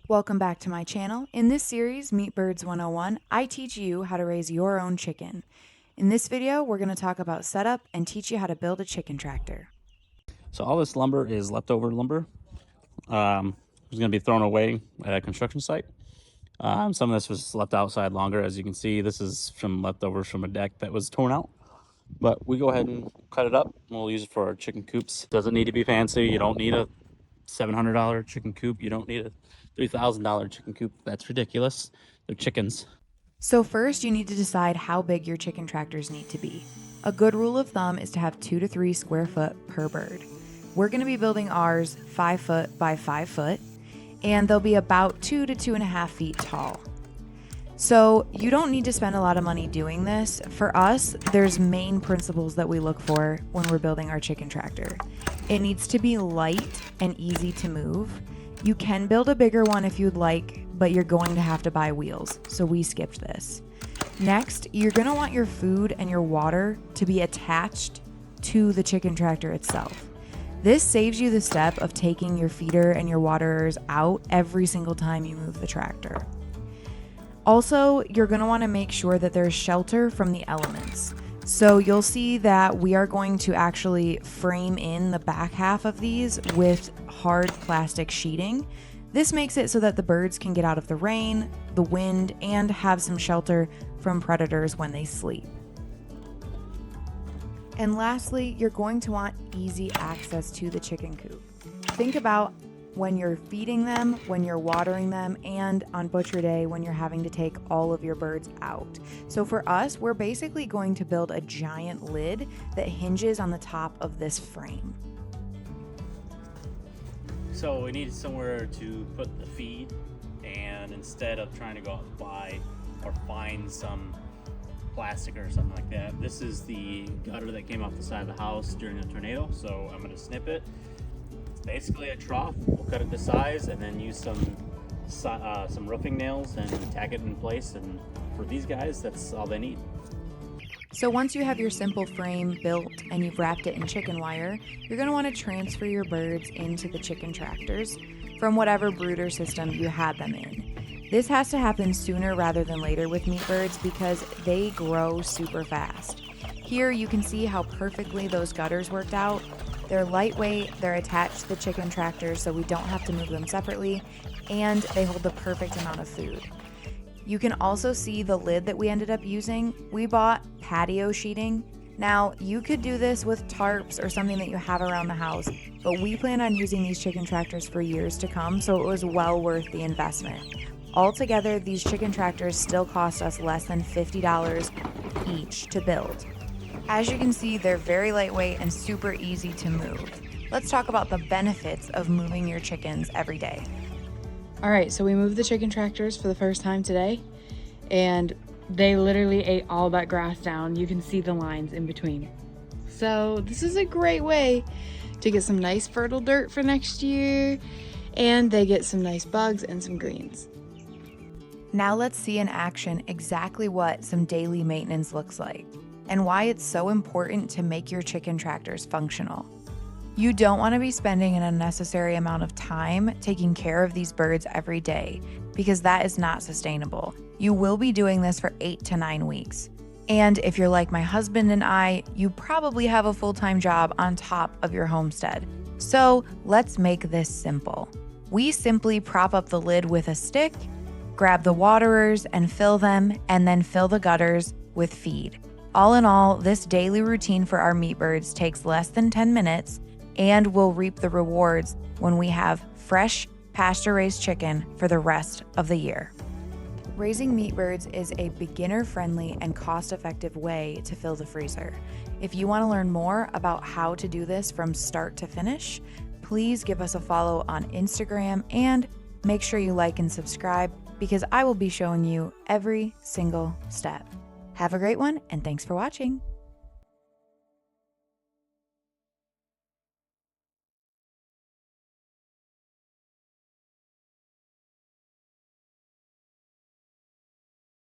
Welcome back to my channel. In this series, Meat Birds 101, I teach you how to raise your own chicken. In this video, we're going to talk about setup and teach you how to build a chicken tractor. So all this lumber is leftover lumber. It's going to be thrown away at a construction site. Some of this was left outside longer. As you can see, this is from leftovers from a deck that was torn out. But we go ahead and cut it up. We'll use it for our chicken coops. Doesn't need to be fancy. You don't need a $700 chicken coop. You don't need a $3,000 chicken coop. That's ridiculous. They're chickens. So first, you need to decide how big your chicken tractors need to be. A good rule of thumb is to have 2 to 3 square foot per bird. We're going to be building ours 5 foot by 5 foot, and they'll be about 2 to 2.5 feet tall. So you don't need to spend a lot of money doing this. For us, there's main principles that we look for when we're building our chicken tractor. It needs to be light and easy to move. You can build a bigger one if you'd like, but you're going to have to buy wheels, so we skipped this. Next, you're going to want your food and your water to be attached to the chicken tractor itself. This saves you the step of taking your feeder and your waterers out every single time you move the tractor. Also, you're going to want to make sure that there's shelter from the elements. So you'll see that we are going to actually frame in the back half of these with hard plastic sheeting. This makes it so that the birds can get out of the rain, the wind, and have some shelter from predators when they sleep. And lastly, you're going to want easy access to the chicken coop. Think about when you're feeding them, when you're watering them, and on butcher day when you're having to take all of your birds out. So for us, we're basically going to build a giant lid that hinges on the top of this frame. So we need somewhere to put the feed, and instead of trying to go out and buy or find some plastic or something like that, this is the gutter that came off the side of the house during the tornado, so I'm going to snip it. It's basically a trough. We'll cut it to size and then use some roofing nails and tack it in place, and for these guys, that's all they need. So once you have your simple frame built and you've wrapped it in chicken wire, you're going to want to transfer your birds into the chicken tractors from whatever brooder system you had them in. This has to happen sooner rather than later with meat birds because they grow super fast. Here you can see how perfectly those gutters worked out. They're lightweight, they're attached to the chicken tractors so we don't have to move them separately, and they hold the perfect amount of food. You can also see the lid that we ended up using. We bought patio sheeting. Now, you could do this with tarps or something that you have around the house, but we plan on using these chicken tractors for years to come, so it was well worth the investment. Altogether, these chicken tractors still cost us less than $50 each to build. As you can see, they're very lightweight and super easy to move. Let's talk about the benefits of moving your chickens every day. All right, so we moved the chicken tractors for the first time today, and they literally ate all that grass down. You can see the lines in between. So this is a great way to get some nice fertile dirt for next year, and they get some nice bugs and some greens. Now let's see in action exactly what some daily maintenance looks like and why it's so important to make your chicken tractors functional. You don't want to be spending an unnecessary amount of time taking care of these birds every day because that is not sustainable. You will be doing this for 8 to 9 weeks. And if you're like my husband and I, you probably have a full-time job on top of your homestead. So let's make this simple. We simply prop up the lid with a stick, grab the waterers and fill them, and then fill the gutters with feed. All in all, this daily routine for our meat birds takes less than 10 minutes and we'll reap the rewards when we have fresh, pasture-raised chicken for the rest of the year. Raising meat birds is a beginner-friendly and cost-effective way to fill the freezer. If you want to learn more about how to do this from start to finish, please give us a follow on Instagram and make sure you like and subscribe because I will be showing you every single step. Have a great one, and thanks for watching.